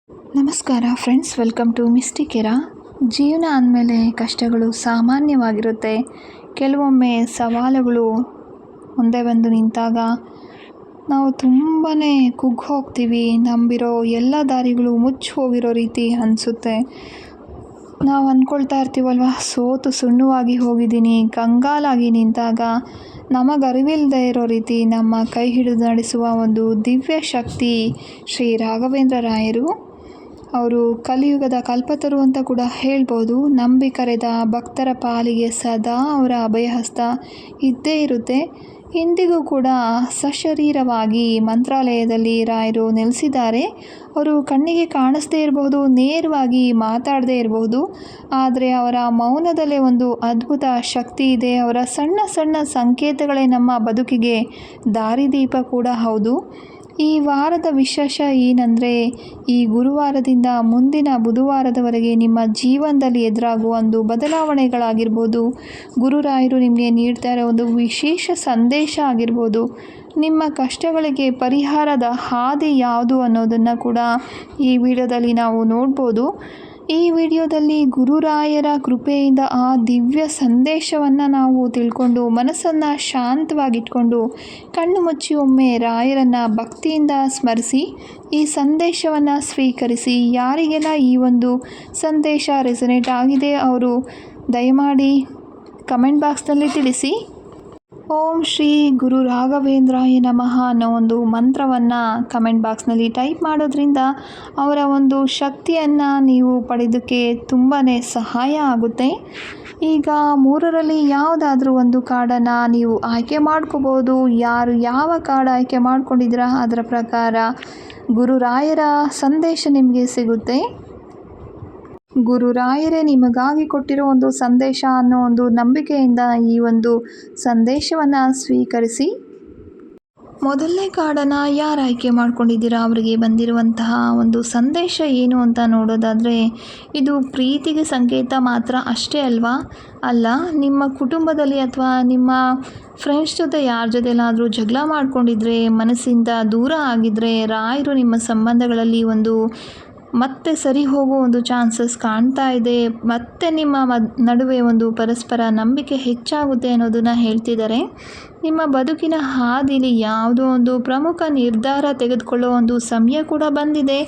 ನಮಸ್ಕಾರ friends, welcome to ಮಿಸ್ಟಿಕೆರಾ. ಜೀವನ ಅಂದಮೇಲೆ ಕಷ್ಟಗಳು ಸಾಮಾನ್ಯವಾಗಿರುತ್ತೆ. ಕೆಲವೊಮ್ಮೆ ಸವಾಲುಗಳು ಮುಂದೆ ಬಂದು ನಿಂತಾಗ ನಾವು ತುಂಬಾ ಕುಗ್ಗಿ ಹೋಗ್ತೀವಿ. ನಂಬಿರೋ ಎಲ್ಲ ದಾರಿಗಳು ಮುಚ್ಚಿ ಹೋಗಿರೋ ರೀತಿ ಅನಿಸುತ್ತೆ. ನಾವು ಅಂದ್ಕೊಳ್ತಾ ಇರ್ತೀವಲ್ವ, ಸೋತು ಸುಣ್ಣವಾಗಿ ಹೋಗಿದ್ದೀನಿ, ಕಂಗಾಲಾಗಿ ನಿಂತಾಗ ನಮಗರಿವಿಲ್ಲದೆ ಇರೋ ರೀತಿ ನಮ್ಮ ಕೈ ಹಿಡಿದು ನಡೆಸುವ ಒಂದು ದಿವ್ಯ ಶಕ್ತಿ ಶ್ರೀ ರಾಘವೇಂದ್ರ ರಾಯರು. ಅವರು ಕಲಿಯುಗದ ಕಲ್ಪತರು ಅಂತ ಕೂಡ ಹೇಳ್ಬೋದು. ನಂಬಿ ಕರೆದ ಭಕ್ತರ ಪಾಲಿಗೆ ಸದಾ ಅವರ ಅಭಯಹಸ್ತ ಇದ್ದೇ ಇರುತ್ತೆ. ಇಂದಿಗೂ ಕೂಡ ಸಶರೀರವಾಗಿ ಮಂತ್ರಾಲಯದಲ್ಲಿ ರಾಯರು ನೆಲೆಸಿದ್ದಾರೆ. ಅವರು ಕಣ್ಣಿಗೆ ಕಾಣಿಸದೇ ಇರಬಹುದು, ನೇರವಾಗಿ ಮಾತಾಡದೇ ಇರಬಹುದು, ಆದರೆ ಅವರ ಮೌನದಲ್ಲೇ ಒಂದು ಅದ್ಭುತ ಶಕ್ತಿ ಇದೆ. ಅವರ ಸಣ್ಣ ಸಣ್ಣ ಸಂಕೇತಗಳೇ ನಮ್ಮ ಬದುಕಿಗೆ ದಾರಿದೀಪ ಕೂಡ ಹೌದು. ಈ ವಾರದ ವಿಶೇಷ ಏನಂದರೆ, ಈ ಗುರುವಾರದಿಂದ ಮುಂದಿನ ಬುಧವಾರದವರೆಗೆ ನಿಮ್ಮ ಜೀವನದಲ್ಲಿ ಎದುರಾಗುವ ಒಂದು ಬದಲಾವಣೆಗಳಾಗಿರ್ಬೋದು, ಗುರುರಾಯರು ನಿಮಗೆ ನೀಡ್ತಾ ಇರೋ ಒಂದು ವಿಶೇಷ ಸಂದೇಶ ಆಗಿರ್ಬೋದು, ನಿಮ್ಮ ಕಷ್ಟಗಳಿಗೆ ಪರಿಹಾರದ ಹಾದಿ ಯಾವುದು ಅನ್ನೋದನ್ನು ಕೂಡ ಈ ವಿಡಿಯೋದಲ್ಲಿ ನಾವು ನೋಡ್ಬೋದು. ಈ ವಿಡಿಯೋದಲ್ಲಿ ಗುರುರಾಯರ ಕೃಪೆಯಿಂದ ಆ ದಿವ್ಯ ಸಂದೇಶವನ್ನು ನಾವು ತಿಳ್ಕೊಂಡು ಮನಸ್ಸನ್ನು ಶಾಂತವಾಗಿಟ್ಕೊಂಡು ಕಣ್ಣು ಮುಚ್ಚಿ ಒಮ್ಮೆ ರಾಯರನ್ನು ಭಕ್ತಿಯಿಂದ ಸ್ಮರಿಸಿ ಈ ಸಂದೇಶವನ್ನು ಸ್ವೀಕರಿಸಿ. ಯಾರಿಗೆಲ್ಲ ಈ ಒಂದು ಸಂದೇಶ ರೆಸನೇಟ್ ಆಗಿದೆ ಅವರು ದಯಮಾಡಿ ಕಮೆಂಟ್ ಬಾಕ್ಸ್ನಲ್ಲಿ ತಿಳಿಸಿ. ಓಂ ಶ್ರೀ ಗುರು ರಾಘವೇಂದ್ರಾಯ ನಮಃ ಅನ್ನೋ ಒಂದು ಮಂತ್ರವನ್ನು ಕಮೆಂಟ್ ಬಾಕ್ಸ್ನಲ್ಲಿ ಟೈಪ್ ಮಾಡೋದ್ರಿಂದ ಅವರ ಒಂದು ಶಕ್ತಿಯನ್ನು ನೀವು ಪಡೆಯೋದಕ್ಕೆ ತುಂಬಾ ಸಹಾಯ ಆಗುತ್ತೆ. ಈಗ ಮೂರರಲ್ಲಿ ಯಾವುದಾದ್ರೂ ಒಂದು ಕಾರ್ಡನ್ನು ನೀವು ಆಯ್ಕೆ ಮಾಡ್ಕೋಬೋದು. ಯಾರು ಯಾವ ಕಾರ್ಡ್ ಆಯ್ಕೆ ಮಾಡ್ಕೊಂಡಿದ್ದೀರಾ ಅದರ ಪ್ರಕಾರ ಗುರುರಾಯರ ಸಂದೇಶ ನಿಮಗೆ ಸಿಗುತ್ತೆ. ಗುರುರಾಯರೇ ನಿಮಗಾಗಿ ಕೊಟ್ಟಿರೋ ಒಂದು ಸಂದೇಶ ಅನ್ನೋ ಒಂದು ನಂಬಿಕೆಯಿಂದ ಈ ಒಂದು ಸಂದೇಶವನ್ನು ಸ್ವೀಕರಿಸಿ. ಮೊದಲನೇ ಕಾರ್ಡನ್ನು ಯಾರು ಆಯ್ಕೆ ಮಾಡ್ಕೊಂಡಿದ್ದೀರಾ ಅವರಿಗೆ ಬಂದಿರುವಂತಹ ಒಂದು ಸಂದೇಶ ಏನು ಅಂತ ನೋಡೋದಾದರೆ, ಇದು ಪ್ರೀತಿಗೆ ಸಂಕೇತ ಮಾತ್ರ ಅಷ್ಟೇ ಅಲ್ವಾ? ಅಲ್ಲ, ನಿಮ್ಮ ಕುಟುಂಬದಲ್ಲಿ ಅಥವಾ ನಿಮ್ಮ ಫ್ರೆಂಡ್ಸ್ ಜೊತೆ ಯಾರ ಜೊತೆಲಾದರೂ ಜಗಳ ಮಾಡ್ಕೊಂಡಿದ್ರೆ, ಮನಸ್ಸಿಂದ ದೂರ ಆಗಿದ್ದರೆ ರಾಯರು ನಿಮ್ಮ ಸಂಬಂಧಗಳಲ್ಲಿ ಒಂದು ಮತ್ತೆ ಸರಿ ಹೋಗೋ ಒಂದು ಚಾನ್ಸಸ್ ಕಾಣ್ತಾ ಇದೆ. ಮತ್ತೆ ನಿಮ್ಮ ನಡುವೆ ಒಂದು ಪರಸ್ಪರ ನಂಬಿಕೆ ಹೆಚ್ಚಾಗುತ್ತೆ ಅನ್ನೋದನ್ನು ಹೇಳ್ತಿದ್ದಾರೆ. ನಿಮ್ಮ ಬದುಕಿನ ಹಾದಿಲಿ ಯಾವುದೋ ಒಂದು ಪ್ರಮುಖ ನಿರ್ಧಾರ ತೆಗೆದುಕೊಳ್ಳೋ ಒಂದು ಸಮಯ ಕೂಡ ಬಂದಿದೆ.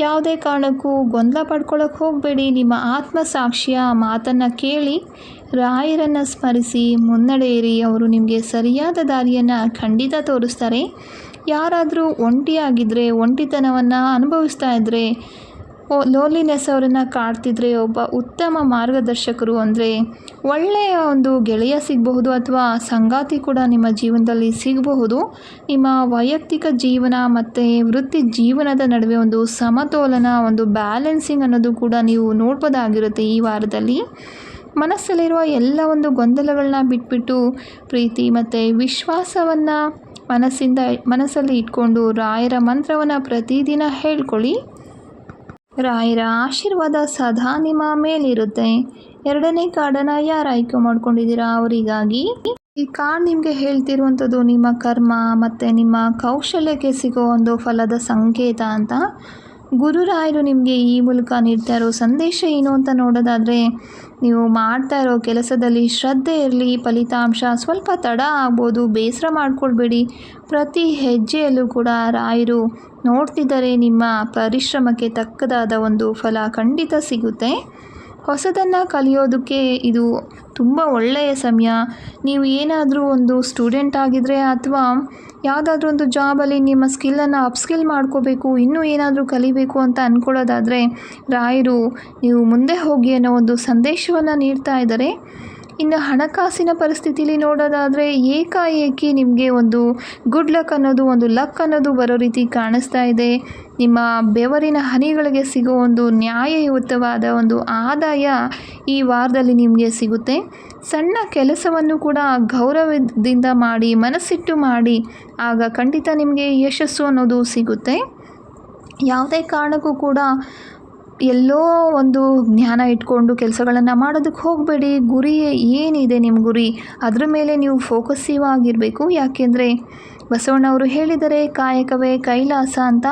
ಯಾವುದೇ ಕಾರಣಕ್ಕೂ ಗೊಂದಲ ಪಡ್ಕೊಳ್ಳೋಕೆ ಹೋಗಬೇಡಿ. ನಿಮ್ಮ ಆತ್ಮಸಾಕ್ಷಿಯ ಮಾತನ್ನು ಕೇಳಿ ರಾಯರನ್ನು ಸ್ಮರಿಸಿ ಮುನ್ನಡೆಯಿರಿ. ಅವರು ನಿಮಗೆ ಸರಿಯಾದ ದಾರಿಯನ್ನು ಖಂಡಿತ ತೋರಿಸ್ತಾರೆ. ಯಾರಾದರೂ ಒಂಟಿಯಾಗಿದ್ದರೆ, ಒಂಟಿತನವನ್ನು ಅನುಭವಿಸ್ತಾ ಇದ್ದರೆ, ಲೋನ್ಲಿನೆಸ್ ಅವರನ್ನು ಕಾಡ್ತಿದ್ರೆ, ಒಬ್ಬ ಉತ್ತಮ ಮಾರ್ಗದರ್ಶಕರು ಅಂದರೆ ಒಳ್ಳೆಯ ಒಂದು ಗೆಳೆಯ ಸಿಗಬಹುದು ಅಥವಾ ಸಂಗಾತಿ ಕೂಡ ನಿಮ್ಮ ಜೀವನದಲ್ಲಿ ಸಿಗಬಹುದು. ನಿಮ್ಮ ವೈಯಕ್ತಿಕ ಜೀವನ ಮತ್ತು ವೃತ್ತಿ ಜೀವನದ ನಡುವೆ ಒಂದು ಸಮತೋಲನ, ಒಂದು ಬ್ಯಾಲೆನ್ಸಿಂಗ್ ಅನ್ನೋದು ಕೂಡ ನೀವು ನೋಡ್ಬೋದಾಗಿರುತ್ತೆ. ಈ ವಾರದಲ್ಲಿ ಮನಸ್ಸಲ್ಲಿರುವ ಎಲ್ಲ ಒಂದು ಗೊಂದಲಗಳನ್ನ ಬಿಟ್ಬಿಟ್ಟು ಪ್ರೀತಿ ಮತ್ತು ವಿಶ್ವಾಸವನ್ನು ಮನಸ್ಸಲ್ಲಿ ಇಟ್ಕೊಂಡು ರಾಯರ ಮಂತ್ರವನ್ನು ಪ್ರತಿದಿನ ಹೇಳ್ಕೊಳ್ಳಿ. ರಾಯರ ಆಶೀರ್ವಾದ ಸದಾ ನಿಮ್ಮ ಮೇಲಿರುತ್ತೆ. ಎರಡನೇ ಕಾರ್ಡನ್ನು ಯಾರು ಆಯ್ಕೆ ಮಾಡ್ಕೊಂಡಿದ್ದೀರಾ ಅವರಿಗಾಗಿ ಈ ಕಾರ್ಡ್ ನಿಮಗೆ ಹೇಳ್ತಿರುವಂಥದ್ದು ನಿಮ್ಮ ಕರ್ಮ ಮತ್ತು ನಿಮ್ಮ ಕೌಶಲ್ಯಕ್ಕೆ ಸಿಗೋ ಒಂದು ಫಲದ ಸಂಕೇತ ಅಂತ. ಗುರುರಾಯರು ನಿಮಗೆ ಈ ಮೂಲಕ ನೀಡ್ತಾ ಇರೋ ಸಂದೇಶ ಏನು ಅಂತ ನೋಡೋದಾದರೆ, ನೀವು ಮಾಡ್ತಾ ಇರೋ ಕೆಲಸದಲ್ಲಿ ಶ್ರದ್ಧೆ ಇರಲಿ. ಫಲಿತಾಂಶ ಸ್ವಲ್ಪ ತಡ ಆಗ್ಬೋದು, ಬೇಸರ ಮಾಡ್ಕೊಳ್ಬೇಡಿ. ಪ್ರತಿ ಹೆಜ್ಜೆಯಲ್ಲೂ ಕೂಡ ರಾಯರು ನೋಡ್ತಿದ್ದಾರೆ. ನಿಮ್ಮ ಪರಿಶ್ರಮಕ್ಕೆ ತಕ್ಕದಾದ ಒಂದು ಫಲ ಖಂಡಿತ ಸಿಗುತ್ತೆ. ಹೊಸದನ್ನು ಕಲಿಯೋದಕ್ಕೆ ಇದು ತುಂಬ ಒಳ್ಳೆಯ ಸಮಯ. ನೀವು ಏನಾದರೂ ಒಂದು ಸ್ಟೂಡೆಂಟ್ ಆಗಿದ್ದರೆ ಅಥವಾ ಯಾವುದಾದ್ರೂ ಒಂದು ಜಾಬಲ್ಲಿ ನಿಮ್ಮ ಸ್ಕಿಲ್ಲನ್ನು ಅಪ್ಸ್ಕಿಲ್ ಮಾಡ್ಕೋಬೇಕು, ಇನ್ನೂ ಏನಾದರೂ ಕಲಿಬೇಕು ಅಂತ ಅಂದ್ಕೊಳ್ಳೋದಾದರೆ ರಾಯರು ನೀವು ಮುಂದೆ ಹೋಗಿ ಅನ್ನೋ ಒಂದು ಸಂದೇಶವನ್ನು ನೀಡ್ತಾ ಇದ್ದಾರೆ. ಇನ್ನು ಹಣಕಾಸಿನ ಪರಿಸ್ಥಿತಿಲಿ ನೋಡೋದಾದರೆ ಏಕಾಏಕಿ ನಿಮಗೆ ಒಂದು ಗುಡ್ ಲಕ್ ಅನ್ನೋದು, ಒಂದು ಲಕ್ ಅನ್ನೋದು ಬರೋ ರೀತಿ ಕಾಣಿಸ್ತಾ ಇದೆ. ನಿಮ್ಮ ಬೆವರಿನ ಹನಿಗಳಿಗೆ ಸಿಗೋ ಒಂದು ನ್ಯಾಯಯುತವಾದ ಒಂದು ಆದಾಯ ಈ ವಾರದಲ್ಲಿ ನಿಮಗೆ ಸಿಗುತ್ತೆ. ಸಣ್ಣ ಕೆಲಸವನ್ನು ಕೂಡ ಗೌರವದಿಂದ ಮಾಡಿ, ಮನಸ್ಸಿಟ್ಟು ಮಾಡಿ, ಆಗ ಖಂಡಿತ ನಿಮಗೆ ಯಶಸ್ಸು ಅನ್ನೋದು ಸಿಗುತ್ತೆ. ಯಾವುದೇ ಕಾರಣಕ್ಕೂ ಕೂಡ ಎಲ್ಲೋ ಒಂದು ಜ್ಞಾನ ಇಟ್ಕೊಂಡು ಕೆಲಸಗಳನ್ನು ಮಾಡೋದಕ್ಕೆ ಹೋಗಬೇಡಿ. ಗುರಿ ಏನಿದೆ ನಿಮ್ಮ ಗುರಿ, ಅದ್ರ ಮೇಲೆ ನೀವು ಫೋಕಸ್ಸಿವ್ ಆಗಿರಬೇಕು. ಯಾಕೆಂದರೆ ಬಸವಣ್ಣವರು ಹೇಳಿದರೆ ಕಾಯಕವೇ ಕೈಲಾಸ ಅಂತ.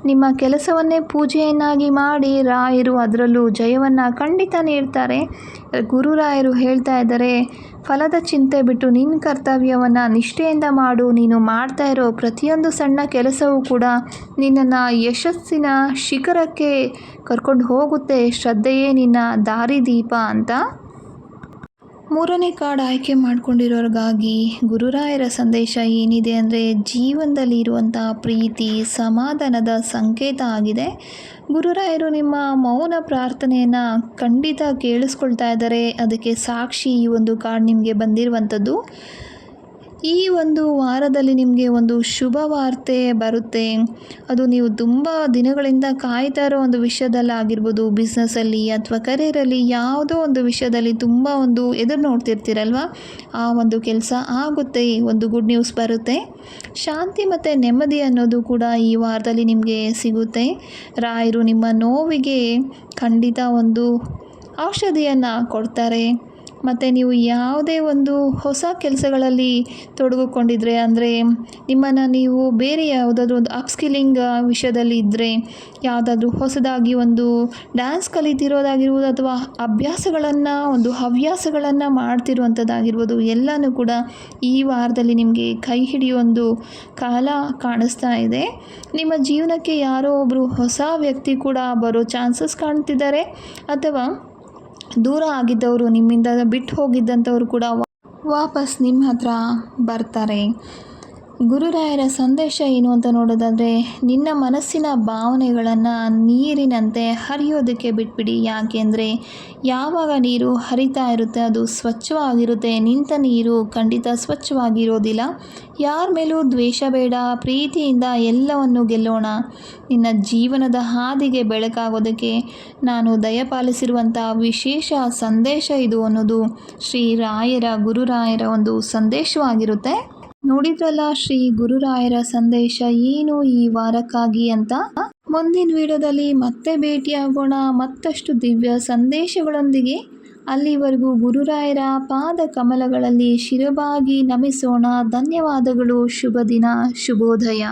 ನಿಮ್ಮ ಕೆಲಸವನ್ನೇ ಪೂಜೆಯನ್ನಾಗಿ ಮಾಡಿ ರಾಯರು ಅದರಲ್ಲೂ ಜಯವನ್ನು ಖಂಡಿತ ನೀಡ್ತಾರೆ. ಗುರುರಾಯರು ಹೇಳ್ತಾ ಇದ್ದಾರೆ, ಫಲದ ಚಿಂತೆ ಬಿಟ್ಟು ನಿನ್ನ ಕರ್ತವ್ಯವನ್ನು ನಿಷ್ಠೆಯಿಂದ ಮಾಡು. ನೀನು ಮಾಡ್ತಾ ಇರೋ ಪ್ರತಿಯೊಂದು ಸಣ್ಣ ಕೆಲಸವೂ ಕೂಡ ನಿನ್ನನ್ನು ಯಶಸ್ಸಿನ ಶಿಖರಕ್ಕೆ ಕರ್ಕೊಂಡು ಹೋಗುತ್ತೆ. ಶ್ರದ್ಧೆಯೇ ನಿನ್ನ ದಾರಿದೀಪ ಅಂತ. ಮೂರನೇ ಕಾರ್ಡ್ ಆಯ್ಕೆ ಮಾಡ್ಕೊಂಡಿರೋರಿಗಾಗಿ ಗುರುರಾಯರ ಸಂದೇಶ ಏನಿದೆ ಅಂದರೆ, ಜೀವನದಲ್ಲಿ ಇರುವಂಥ ಪ್ರೀತಿ ಸಮಾಧಾನದ ಸಂಕೇತ ಆಗಿದೆ. ಗುರುರಾಯರು ನಿಮ್ಮ ಮೌನ ಪ್ರಾರ್ಥನೆಯನ್ನು ಖಂಡಿತ ಕೇಳಿಸ್ಕೊಳ್ತಾ ಇದ್ದಾರೆ. ಅದಕ್ಕೆ ಸಾಕ್ಷಿ ಈ ಒಂದು ಕಾರ್ಡ್ ನಿಮಗೆ ಬಂದಿರುವಂಥದ್ದು. ಈ ಒಂದು ವಾರದಲ್ಲಿ ನಿಮಗೆ ಒಂದು ಶುಭ ವಾರ್ತೆ ಬರುತ್ತೆ. ಅದು ನೀವು ತುಂಬ ದಿನಗಳಿಂದ ಕಾಯ್ತಾ ಇರೋ ಒಂದು ವಿಷಯದಲ್ಲಾಗಿರ್ಬೋದು, ಬಿಸ್ನೆಸ್ಸಲ್ಲಿ ಅಥವಾ ಕರಿಯರಲ್ಲಿ ಯಾವುದೋ ಒಂದು ವಿಷಯದಲ್ಲಿ ತುಂಬ ಒಂದು ಎದುರು ನೋಡ್ತಿರ್ತೀರಲ್ವ, ಆ ಒಂದು ಕೆಲಸ ಆಗುತ್ತೆ. ಒಂದು ಗುಡ್ ನ್ಯೂಸ್ ಬರುತ್ತೆ. ಶಾಂತಿ ಮತ್ತು ನೆಮ್ಮದಿ ಅನ್ನೋದು ಕೂಡ ಈ ವಾರದಲ್ಲಿ ನಿಮಗೆ ಸಿಗುತ್ತೆ. ರಾಯರು ನಿಮ್ಮ ನೋವಿಗೆ ಖಂಡಿತ ಒಂದು ಔಷಧಿಯನ್ನು ಕೊಡ್ತಾರೆ. ಮತ್ತು ನೀವು ಯಾವುದೇ ಒಂದು ಹೊಸ ಕೆಲಸಗಳಲ್ಲಿ ತೊಡಗಿಕೊಂಡಿದ್ರೆ, ಅಂದರೆ ನಿಮ್ಮನ್ನು ನೀವು ಬೇರೆ ಯಾವುದಾದ್ರೂ ಒಂದು ಅಪ್ಸ್ಕಿಲ್ಲಿಂಗ್ ವಿಷಯದಲ್ಲಿ ಇದ್ದರೆ, ಯಾವುದಾದ್ರೂ ಹೊಸದಾಗಿ ಒಂದು ಡ್ಯಾನ್ಸ್ ಕಲಿತಿರೋದಾಗಿರ್ಬೋದು ಅಥವಾ ಒಂದು ಹವ್ಯಾಸಗಳನ್ನು ಮಾಡ್ತಿರುವಂಥದ್ದಾಗಿರ್ಬೋದು, ಎಲ್ಲನೂ ಕೂಡ ಈ ವಾರದಲ್ಲಿ ನಿಮಗೆ ಕೈ ಹಿಡಿಯೋ ಒಂದು ಕಾಲ ಕಾಣಿಸ್ತಾ ಇದೆ. ನಿಮ್ಮ ಜೀವನಕ್ಕೆ ಯಾರೋ ಒಬ್ಬರು ಹೊಸ ವ್ಯಕ್ತಿ ಕೂಡ ಬರೋ ಚಾನ್ಸಸ್ ಕಾಣ್ತಿದ್ದಾರೆ. ಅಥವಾ ದೂರ ಆಗಿದ್ದವರು, ನಿಮ್ಮಿಂದ ಬಿಟ್ಟು ಹೋಗಿದ್ದಂಥವ್ರು ಕೂಡ ವಾಪಸ್ ನಿಮ್ಮ ಹತ್ರ ಬರ್ತಾರೆ. ಗುರುರಾಯರ ಸಂದೇಶ ಏನು ಅಂತ ನೋಡೋದಾದರೆ, ನಿನ್ನ ಮನಸ್ಸಿನ ಭಾವನೆಗಳನ್ನು ನೀರಿನಂತೆ ಹರಿಯೋದಕ್ಕೆ ಬಿಟ್ಬಿಡಿ. ಯಾಕೆಂದರೆ ಯಾವಾಗ ನೀರು ಹರಿತಾ ಇರುತ್ತೆ ಅದು ಸ್ವಚ್ಛವಾಗಿರುತ್ತೆ. ನಿಂತ ನೀರು ಖಂಡಿತ ಸ್ವಚ್ಛವಾಗಿರೋದಿಲ್ಲ. ಯಾರ ಮೇಲೂ ದ್ವೇಷ ಬೇಡ, ಪ್ರೀತಿಯಿಂದ ಎಲ್ಲವನ್ನು ಗೆಲ್ಲೋಣ. ನಿನ್ನ ಜೀವನದ ಹಾದಿಗೆ ಬೆಳಕಾಗೋದಕ್ಕೆ ನಾನು ದಯಪಾಲಿಸಿರುವಂಥ ವಿಶೇಷ ಸಂದೇಶ ಇದು ಅನ್ನೋದು ಗುರುರಾಯರ ಒಂದು ಸಂದೇಶವಾಗಿರುತ್ತೆ. ನೋಡಿದ್ರಲ್ಲ ಶ್ರೀ ಗುರುರಾಯರ ಸಂದೇಶ ಏನು ಈ ವಾರಕ್ಕಾಗಿ ಅಂತ. ಮುಂದಿನ ವಿಡಿಯೋದಲ್ಲಿ ಮತ್ತೆ ಭೇಟಿಯಾಗೋಣ ಮತ್ತಷ್ಟು ದಿವ್ಯ ಸಂದೇಶಗಳೊಂದಿಗೆ. ಅಲ್ಲಿವರೆಗೂ ಗುರುರಾಯರ ಪಾದ ಕಮಲಗಳಲ್ಲಿ ಶಿರಬಾಗಿ ನಮಿಸೋಣ. ಧನ್ಯವಾದಗಳು. ಶುಭ ದಿನ. ಶುಭೋದಯ.